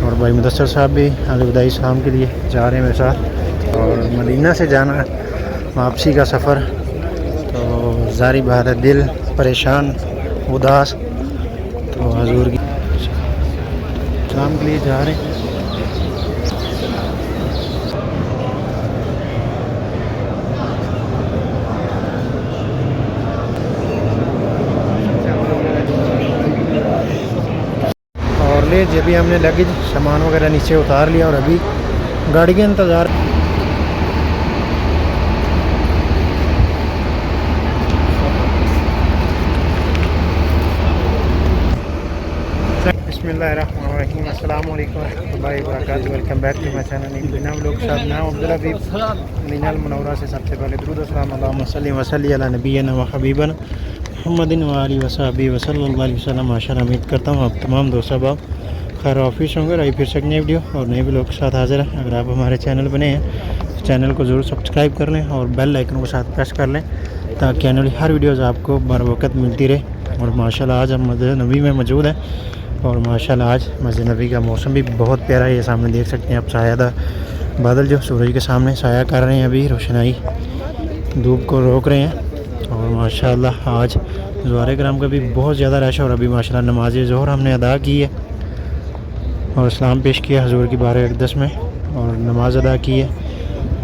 और भाई मुदस्सर साहब भी अलविदाई सलाम के लिए जा रहे हैं मेरे साथ। और मदीना से जाना वापसी का सफ़र तो ज़ारी बात है, दिल परेशान उदास, तो हजूर की सलाम के लिए जा रहे हैं। और ले जब भी हमने लगेज सामान वगैरह नीचे उतार लिया और अभी गाड़ी के इंतज़ार। बिस्मिल्लाहिर्रहमानिर्रहीम, अस्सलाम वालेकुम रहमतुल्लाहि व बरकातहू। Welcome back to my channel. बिना लोग साहब नाम अब्दुल हबीब मदीना मुनव्वरा से सबसे पहले दुरूद और सलाम अल्लाहुम्मा सल्लि व सल्लिम अला नबिय्यिना व हबीबना मुहम्मदिन व आलिहि व सहबिहि व सल्लल्लाहु अलैहि वसल्लम। माशाअल्लाह उम्मीद करता हूँ आप तमाम दोस्त अब खैर ऑफिस होंगे। आई फिर से नई वीडियो और नए ब्लॉग के साथ हाजिर है। अगर आप हमारे चैनल बने हैं तो चैनल को ज़रूर सब्सक्राइब कर लें और बेल आइकन को साथ प्रेस कर लें ताकि आने वाली हर वीडियोज़ आपको बर वक्त मिलती रहे। और माशाल्लाह आज हम मस्जिद नबी में मौजूद हैं और माशाल्लाह आज मस्जिद नबी का मौसम भी बहुत प्यारा है। ये सामने देख सकते हैं आप सायादार बादल जो सूरज के सामने साया कर रहे हैं, अभी रोशनाई धूप को रोक रहे हैं। और माशाल्लाह आज ज़ुआरे कराम का भी बहुत ज़्यादा रश है। और अभी माशाल्लाह नमाज ज़ोहर हमने अदा की है और इस्लाम पेश किया हजूर की बारगाह अक़दस में और नमाज अदा की है।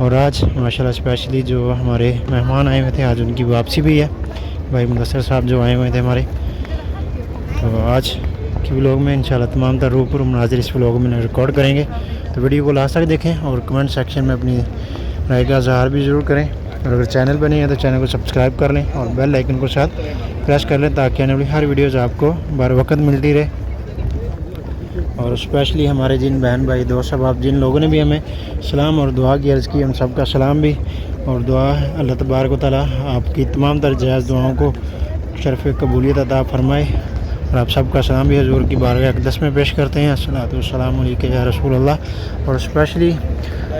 और आज माशाल्लाह स्पेशली जो हमारे मेहमान आए हुए थे आज उनकी वापसी भी है। भाई मुदस्सर साहब जो आए हुए थे हमारे, तो आज की व्लॉग में इंशाल्लाह तमाम तर रूबरू मनाज़िर इस व्लॉग में रिकॉर्ड करेंगे। तो वीडियो को लास्ट तक देखें और कमेंट सेक्शन में अपनी राय का इज़हार भी ज़रूर करें। और अगर चैनल पर नहीं है तो चैनल को सब्सक्राइब कर लें और बेल आइकन को साथ प्रेस कर लें ताकि आने वाली हर वीडियोज़ आपको बर वक्त मिलती रहे। और स्पेशली हमारे जिन बहन भाई दोस्त अब आप जिन लोगों ने भी हमें सलाम और दुआ की अर्ज़ की, हम सब का सलाम भी और दुआ अल्लाह तबारक व तआला आपकी तमाम तर जायज़ दुआओं को शरफ़ कबूलियत अता फ़रमाए। और आप सबका सलाम भी हजूर की बारगाह अक़दस में पेश करते हैं। अस्सलातु वस्सलामु अलैका या रसूल अल्लाह। और स्पेशली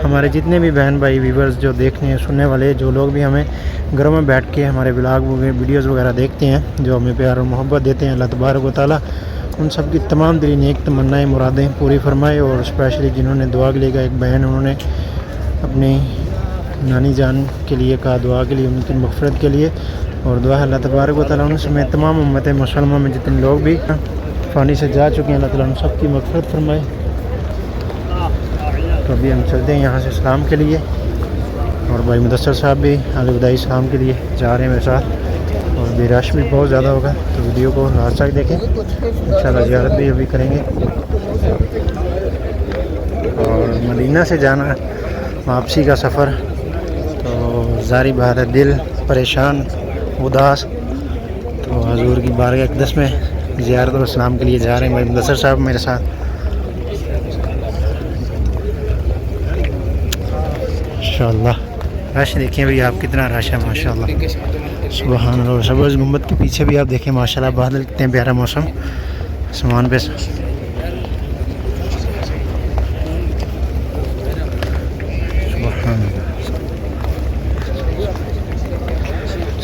हमारे जितने भी बहन भाई व्यूवर्स जो देखने सुनने वाले जो लोग भी हमें घरों में बैठ के हमारे ब्लॉग वीडियोज़ वगैरह देखते हैं, जो हमें प्यार और मोहब्बत देते हैं, अल्लाह तबारक व तआला उन सब की तमाम दिली नेक तमन्नाएँ मुरादें पूरी फरमाए। और स्पेशली जिन्होंने दुआ के लिए एक बहन उन्होंने अपनी नानी जान के लिए कहा दुआ के लिए, उनकी मग़फ़िरत के लिए और दुआ अल्लाह तबारक व तआला उन समेत तमाम उम्मत मुसलमान में जितने लोग भी फ़ानी से जा चुके हैं अल्लाह ताला उन सब की मग़फ़िरत फरमाए। तो अभी हम चलते हैं यहाँ से सलाम के लिए और भाई मुदस्सर साहब भी अलविदाई सलाम के लिए जा रहे हैं मेरे साथ। और अभी रश भी बहुत ज़्यादा होगा तो वीडियो को लास्ट तक देखें, इंशाल्लाह ज़ियारत भी अभी करेंगे। और मदीना से जाना वापसी का सफ़र तो ज़ारी बात है, दिल परेशान उदास, तो हजूर की बारगाह अक़दस में ज़ियारत और इस्लाम के लिए जा रहे हैं। भाई मुदस्सर साहब मेरे साथ इंशाअल्लाह। रश देखिए भाई आप कितना रश है माशाअल्लाह, सुभान अल्लाह। सब्ज़ गुंबद के पीछे भी आप देखें माशाल्लाह बादल, कितने प्यारा मौसम आसमान पे।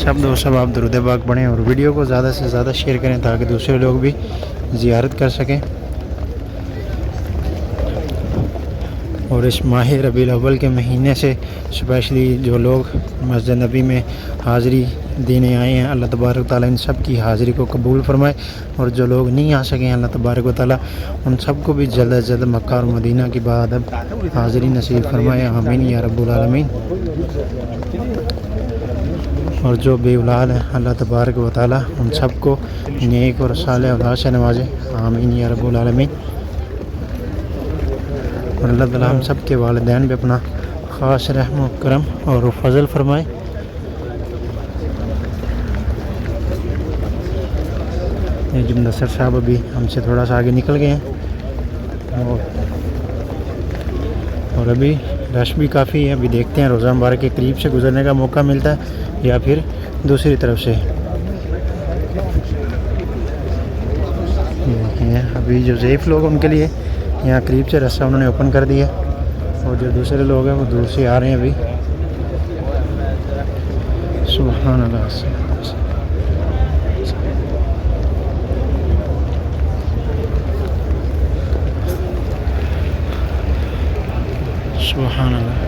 सब दोस्त सब आप दुरूद पाक पढ़ें और वीडियो को ज़्यादा से ज़्यादा शेयर करें ताकि दूसरे लोग भी ज़ियारत कर सकें। और इस माह रबीउल अव्वल के महीने से स्पेशली जो लोग मस्जिद नबी में हाज़िरी देने आए हैं, अल्लाह तबारक व तआला इन सब की हाज़िरी को कबूल फरमाए। और जो लोग नहीं आ सके अल्लाह तबारक व तआला उन सब को भी जल्द अज जल्द मक्का और मदीना की बाद हाज़िरी नसीब फरमाए, आमीन या रब्बुल आलमीन। और जो बेऔलाद हैं अल्लाह तबारक व तआला उन सब को नेक और सालेह औलाद से नवाजे, आमीन या रब्बुल आलमीन। और अल्लाह ताला हम सब के वालिदैन पे अपना ख़ास रहम और करम और फजल फरमाए। ये जो मुदस्सर साहब अभी हमसे थोड़ा सा आगे निकल गए हैं और अभी रश भी काफ़ी है। अभी देखते हैं रोज़ा मुबारक के करीब से गुजरने का मौका मिलता है या फिर दूसरी तरफ से। अभी जो ज़ईफ़ लोग उनके लिए यहाँ करीब से रास्ता उन्होंने ओपन कर दिया और जो दूसरे लोग हैं वो दूर से आ रहे हैं अभी। सुभान अल्लाह। सुभान अल्लाह।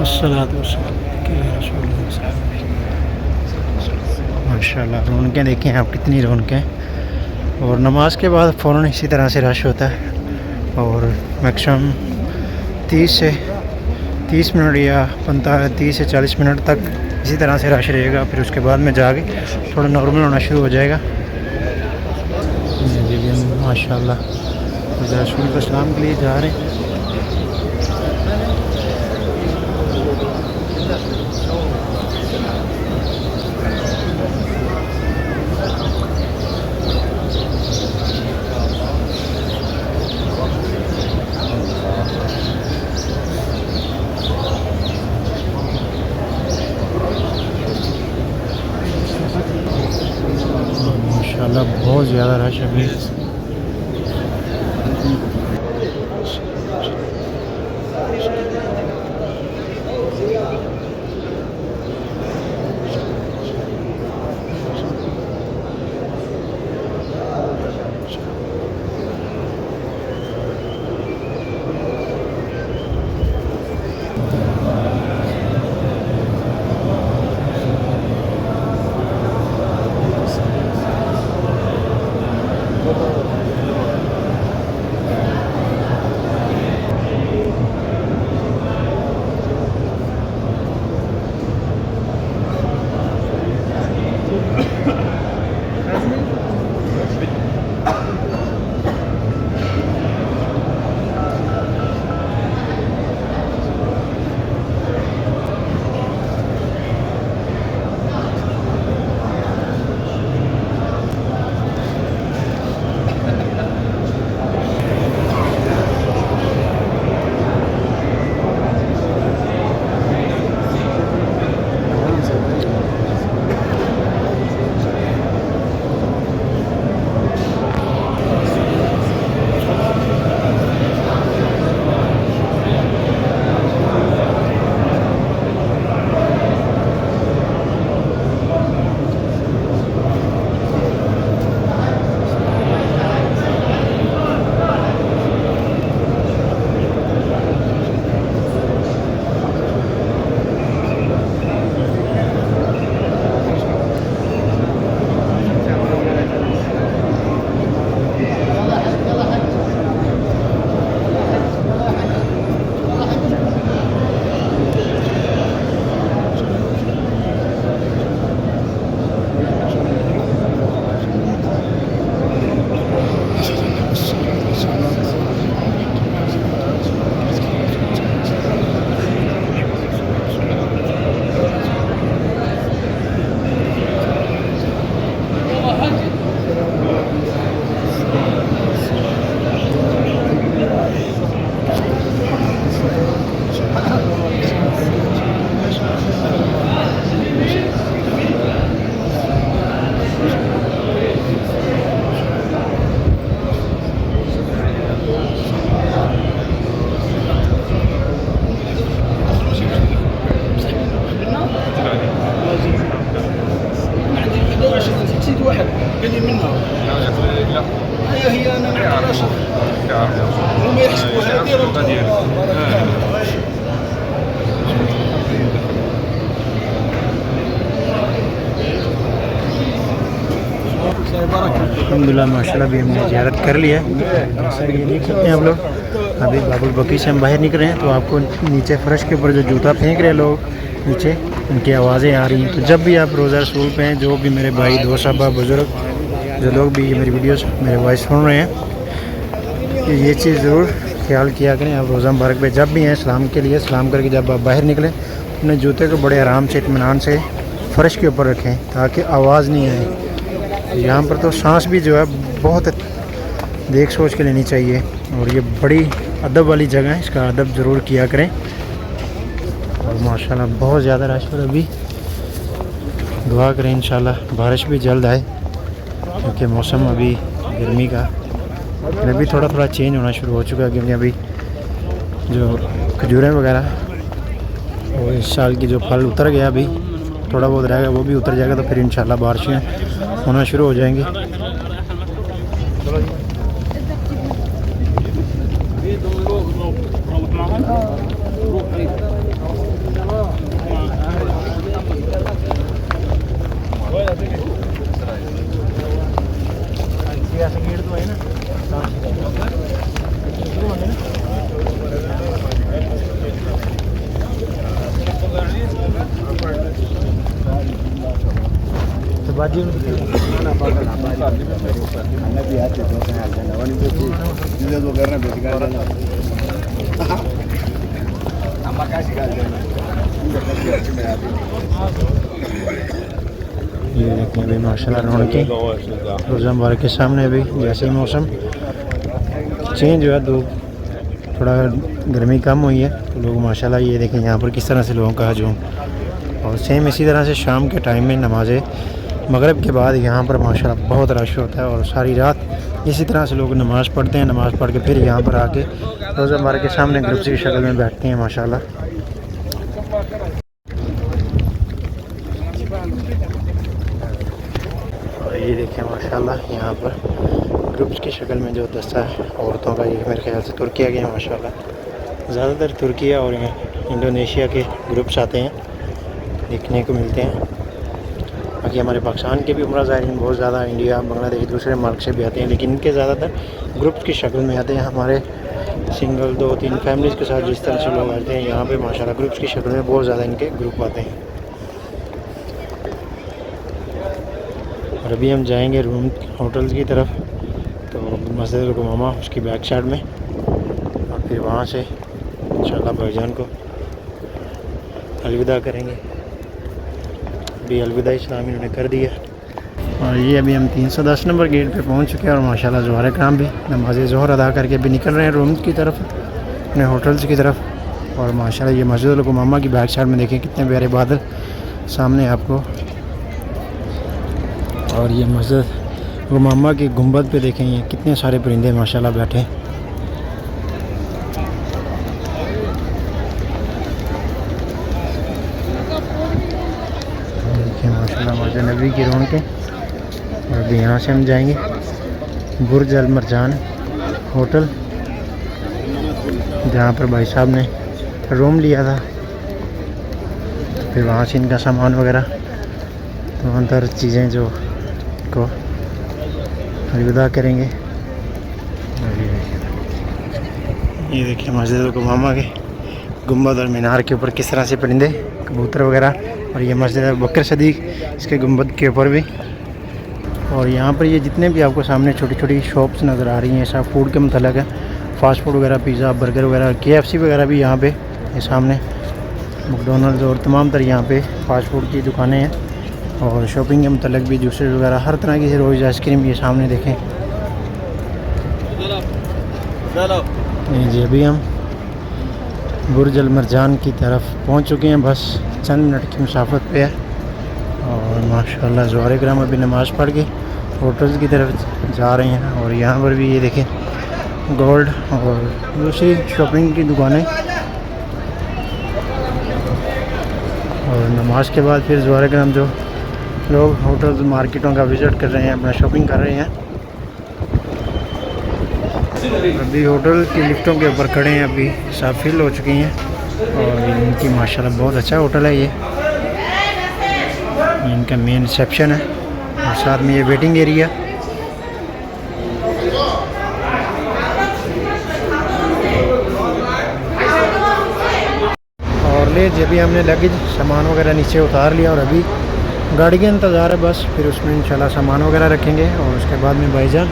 अस्सलातु वस्सलाम। माशाल्लाह रौनकें देखें आप कितनी रौनकें। और नमाज के बाद फ़ौरन इसी तरह से रश होता है और मैक्सिमम 30 मिनट या 30 से 40 मिनट तक इसी तरह से रश रहेगा। फिर उसके बाद में जाके थोड़ा नॉर्मल होना शुरू हो जाएगा। माशाल्लाह रसूल के सलाम के लिए जा रहे हैं। माशाल्लाह बहुत ज़्यादा रश है अभी। अल्हम्दुलिल्लाह माशाल्लाह भी हमने ज़ियारत कर लिया है। जैसा ये देख सकते हैं आप लोग, अभी बाबुल बकी से हम बाहर निकल रहे हैं तो आपको नीचे फर्श के ऊपर जो जूता फेंक रहे हैं लोग नीचे, उनकी आवाज़ें आ रही हैं। तो जब भी आप रोज़ा रसूल पे हैं, जो भी मेरे भाई दोस्त साहबा बुज़ुर्ग जो लोग भी मेरी वीडियोस मेरे वॉइस सुन रहे हैं, तो ये चीज़ ज़रूर ख्याल किया करें। आप रोज़ा मुबारक पे जब भी हैं सलाम के लिए सलाम करके जब आप बाहर निकलें अपने जूते को बड़े आराम से इत्मीनान से फ़र्श के ऊपर रखें ताकि आवाज़ नहीं आए। यहाँ पर तो सांस भी जो है बहुत देख सोच के लेनी चाहिए और ये बड़ी अदब वाली जगह है, इसका अदब ज़रूर किया करें। और माशाल्लाह बहुत ज़्यादा रश पर अभी दुआ करें इंशाल्लाह बारिश भी जल्द आए क्योंकि मौसम अभी गर्मी का अभी थोड़ा थोड़ा चेंज होना शुरू हो चुका है क्योंकि अभी जो खजूरें वगैरह और इस साल की जो फल उतर गया, अभी थोड़ा बहुत रहेगा वो भी उतर जाएगा तो फिर इंशाल्लाह बारिशें होना शुरू हो जाएंगी। ये देखें अभी माशाल्लाह रौनकें रोज़ा मुबारक के सामने। अभी जैसे ही मौसम चेंज हुआ, धूप थोड़ा गर्मी कम हुई है तो लोग माशाल्लाह ये देखें यहाँ पर किस तरह से लोगों का हजूम। और सेम इसी तरह से शाम के टाइम में नमाज़ें मगरिब के बाद यहाँ पर माशाल्लाह बहुत रश होता है और सारी रात इसी तरह से लोग नमाज़ पढ़ते हैं। नमाज़ पढ़ के फिर यहाँ पर आके रोज़ा मुबारक के सामने ग्रुप्स की शक्ल में बैठते हैं माशाल्लाह। और ये देखें माशाल्लाह यहाँ पर ग्रुप्स की शक्ल में जो दस्ता है औरतों का, ये मेरे ख्याल से तुर्किया के हैं माशाल्लाह। ज़्यादातर तुर्किया और इंडोनेशिया के ग्रुप्स आते हैं, देखने को मिलते हैं। बाकी हमारे पाकिस्तान के भी उम्रा ज़ायरीन बहुत ज़्यादा, इंडिया बांग्लादेश दूसरे मुल्क से भी आते हैं, लेकिन इनके ज़्यादातर ग्रुप्स की शक्ल में आते हैं। हमारे सिंगल 2-3 फैमिलीज़ के साथ जिस तरह से लोग आते हैं यहाँ पे माशाल्लाह ग्रुप्स की शक्ल में बहुत ज़्यादा इनके ग्रुप आते हैं। और अभी हम जाएंगे रूम होटल की तरफ, तो मस्जिद गुमामा उसकी बैक साइड में, और फिर वहाँ से इंशाल्लाह भाईजान को अलविदा करेंगे। अभी अलविदा इस्लाम इन्होंने कर दिया। और ये अभी हम 310 नंबर गेट पे पहुंच चुके हैं और माशाल्लाह ज़ोहर कराम भी नमाज़ ज़ोहर अदा करके भी निकल रहे हैं रूम की तरफ, अपने होटल्स की तरफ। और माशाल्लाह ये मस्जिद गुमामा की बैक साइड में देखें कितने प्यारे बादल सामने आपको। और ये मस्जिद गुमामा की गुंबद पे देखें ये कितने सारे परिंदे माशाल्लाह बैठे हैं। देखिए माशाल्लाह मस्जिद नबी की रौनकें। और अभी यहाँ से हम जाएंगे बुर्ज अल मरजान होटल, जहाँ पर भाई साहब ने रूम लिया था। फिर वहाँ से इनका सामान वगैरह तो अंदर चीज़ें जो को अलविदा करेंगे। ये देखिए मस्जिद गुमामा के गुंबद और मीनार के ऊपर किस तरह से परिंदे, कबूतर वगैरह। और ये मस्जिद बकर सदीक इसके गुंबद के ऊपर भी। और यहाँ पर ये जितने भी आपको सामने छोटी छोटी शॉप्स नज़र आ रही हैं सब फूड के मतलब है, फ़ास्ट फूड वगैरह, पिज़्ज़ा, बर्गर वगैरह, KFC वगैरह भी यहाँ पे ये सामने, मैकडोनल्ड्स और तमाम तरह यहाँ पे फ़ास्ट फूड की दुकानें हैं। और शॉपिंग के मतलब भी जूसेस वगैरह हर तरह की, रोज़ आइसक्रीम ये सामने देखें। जी अभी हम बुर्ज अल मरजान की तरफ पहुँच चुके हैं, बस चंद मिनट की मुसाफत पे है। और माशाल्लाह ज़ोहर कराम अभी नमाज़ पढ़ के होटल्स की तरफ जा रहे हैं। और यहाँ पर भी ये देखें गोल्ड और दूसरी शॉपिंग की दुकानें। और नमाज के बाद फिर ज़ोहर कराम जो लोग होटल्स मार्केटों का विज़िट कर रहे हैं, अपना शॉपिंग कर रहे हैं। अभी होटल की लिफ्टों के ऊपर खड़े हैं, अभी सब फिल हो चुकी हैं। और इनकी माशाल्लाह बहुत अच्छा होटल है ये इनका मेन रिसेप्शन है और साथ में ये वेटिंग एरिया। और ले जब भी हमने लगेज सामान वगैरह नीचे उतार लिया और अभी गाड़ी का इंतज़ार है बस, फिर उसमें इंशाल्लाह सामान वगैरह रखेंगे और उसके बाद में भाईजान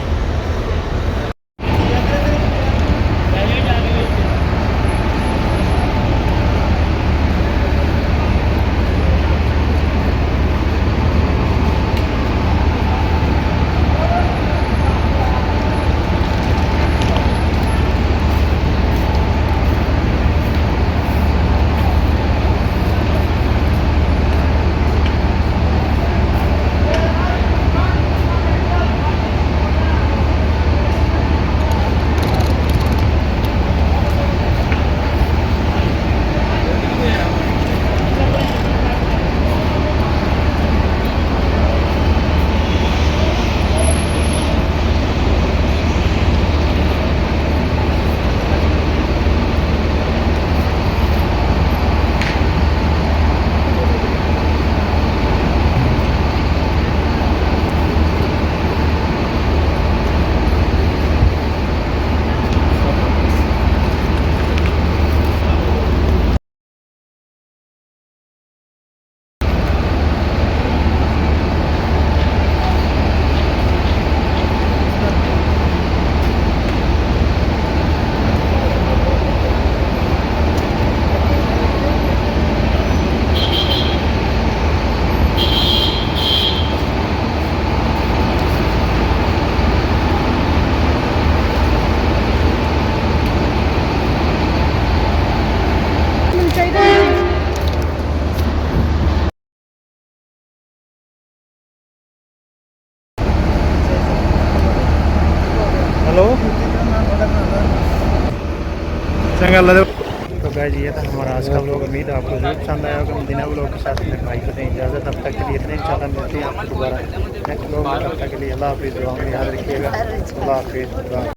हेलो चंगा अल्लाह तो गाइस ये था हमारा आज का व्लॉग। उम्मीद है आपको जरूर पसंद आया होगा। मदीना व्लॉग के साथ अपने भाई को दें इजाज़त। तब तक के लिए इतने इंशाल्लाह मिलते हैं आपको दोबारा नेक्स्ट व्लॉग में। तब तक के लिए अल्लाह हाफिज़। दुआ में याद रखिएगा। अल्लाह हाफिज़।